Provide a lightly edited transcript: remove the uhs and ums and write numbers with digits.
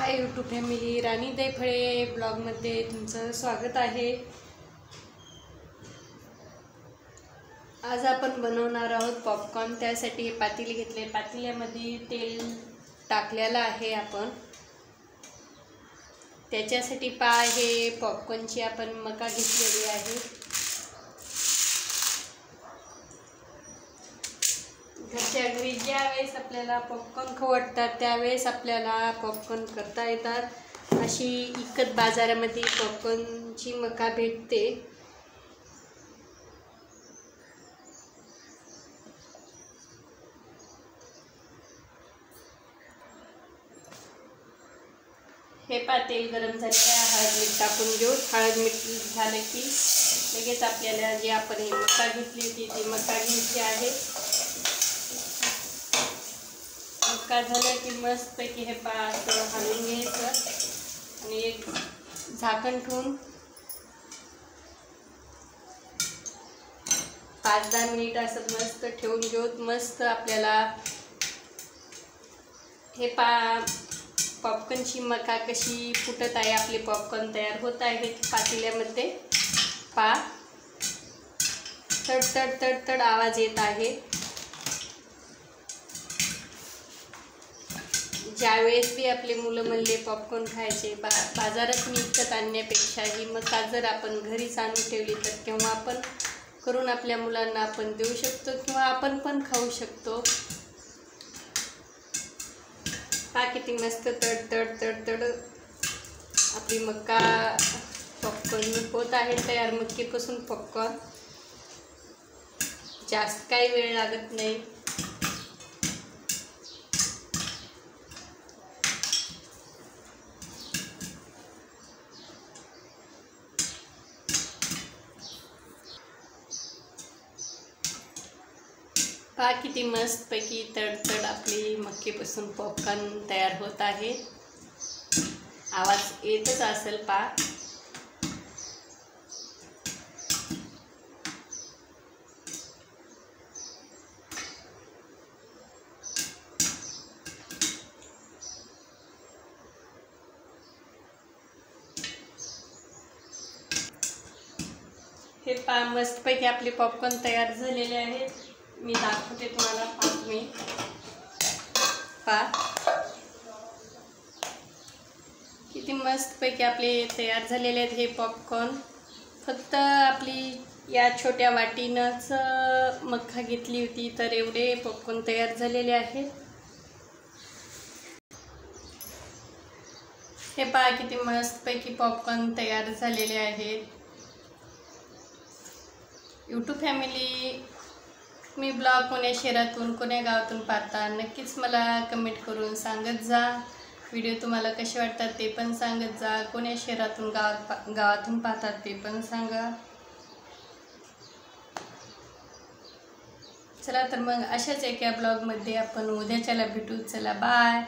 Hi YouTube family, राणी दैफळे ब्लॉगमध्ये तुमचं स्वागत आहे। आज आपण बनवणार आहोत पॉपकॉर्न। त्यासाठी हे पातेले घेतले, पातेल्यामध्ये तेल टाकलेलं आहे आपण। त्याच्यासाठी हे पॉपकॉर्नची आपण मका घेतलेली आहे। घरच्या घरी ज्या वेळेस आपल्याला पॉपकॉर्न खाऊ वाटतात त्यावेळेस आपल्याला पॉपकॉर्न करता येतात। अशी विकत बाजारामध्ये पॉपकॉर्नची मका भेटते। हे तेल गरम झाले, हळद मीठ टाकून घेऊ। हळद मीठ झालं की लगेच आपल्याला जे आपण ही मका घेतली होती ती मका घ्यायची आहे। मका झालं की मस्तपैकी हे असं हलवून घ्यायचं आणि एक झाकण ठेवून 5-10 मिनिट असं मस्त ठेवून घेऊ। मस्त आपल्याला हे पॉपकॉर्नची मका कशी फुटत आहे, आपले पॉपकॉर्न तयार होत आहे पातेल्यामध्ये। तड तड तड तड आवाज येत आहे। ज्यावेळेस बी आपले मुलं म्हणले पॉपकॉर्न खायचे, बाजारात विकत आणण्यापेक्षा ही मका जर आपण घरीच आणून ठेवली तर केव्हा आपण करून आपल्या मुलांना आपण देऊ शकतो किंवा आपण पण खाऊ शकतो। किती मस्त तड तड तड तड आपली मका पॉपकॉर्न होत आहे तयार। मक्कीपासून पॉपकॉर्न जास्त काही वेळ लागत नाही। किती मस्तपैकी तडतड आपली मक्कीपासून पॉपकॉर्न तयार होत आहे। आवाज येतच असेल हे मस्तपैकी आपले पॉपकॉर्न तयार झालेले आहेत। मी दाखवते तुम्हाला। तुम्ही किती मस्तपैकी आपले तयार झालेले आहेत हे पॉपकॉर्न। फक्त आपली या छोट्या वाटीनंच मका घेतली होती तर एवढे पॉपकॉर्न तयार झालेले आहेत। हे किती मस्तपैकी पॉपकॉर्न तयार झालेले आहेत। यूट्यूब फॅमिली, मी ब्लॉग कोण्या शहरातून कोण्या गावातून पाहता नक्कीच मला कमेंट करून सांगत जा। व्हिडिओ तुम्हाला कसे वाटतात ते पण सांगत जा। कोण्या शहरातून गावातून पाहतात ते पण सांगा। चला तर मग अशाच एका ब्लॉगमध्ये आपण उद्याच्याला भेटू। चला बाय।